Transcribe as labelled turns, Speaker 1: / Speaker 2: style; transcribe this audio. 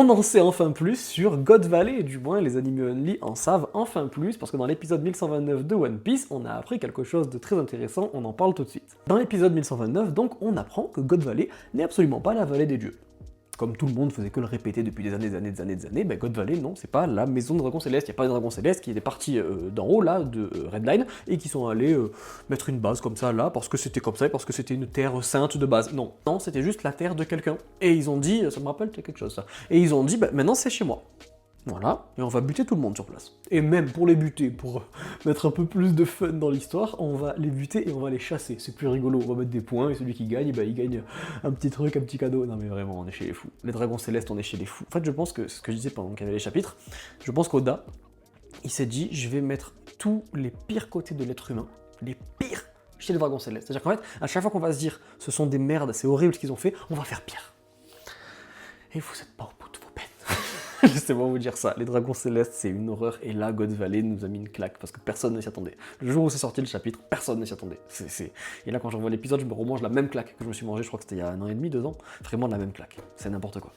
Speaker 1: On en sait enfin plus sur God Valley, du moins les animés only en savent enfin plus, parce que dans l'épisode 1129 de One Piece, on a appris quelque chose de très intéressant, on en parle tout de suite. Dans l'épisode 1129, donc, on apprend que God Valley n'est absolument pas la vallée des dieux. Comme tout le monde faisait que le répéter depuis des années, ben God Valley, non, c'est pas la maison de dragons célestes, il n'y a pas de dragons célestes qui étaient partis d'en haut, là, de Redline, et qui sont allés mettre une base comme ça, là, parce que c'était comme ça, et parce que c'était une terre sainte de base. Non, non, c'était juste la terre de quelqu'un. Et ils ont dit, ça me rappelle quelque chose, ça, et ils ont dit, ben maintenant c'est chez moi. Voilà, et on va buter tout le monde sur place. Et même pour les buter, pour mettre un peu plus de fun dans l'histoire, on va les buter et on va les chasser. C'est plus rigolo, on va mettre des points et celui qui gagne, bah, il gagne un petit truc, un petit cadeau. Non mais vraiment, on est chez les fous. Les dragons célestes, on est chez les fous. En fait, je pense que, c'est ce que je disais pendant qu'il y avait les chapitres, je pense qu'Oda, il s'est dit, je vais mettre tous les pires côtés de l'être humain, les pires, chez les dragons célestes. C'est-à-dire qu'en fait, à chaque fois qu'on va se dire, ce sont des merdes, c'est horrible ce qu'ils ont fait, on va faire pire. Et vous êtes pas au bout de vos peines. Je sais pas vous dire ça, les dragons célestes c'est une horreur, et là God Valley nous a mis une claque, parce que personne ne s'y attendait. Le jour où c'est sorti le chapitre, personne ne s'y attendait. Et là quand je revois l'épisode, je me remange la même claque que je me suis mangé, je crois que c'était il y a 1 an et demi, 2 ans, vraiment la même claque, c'est n'importe quoi.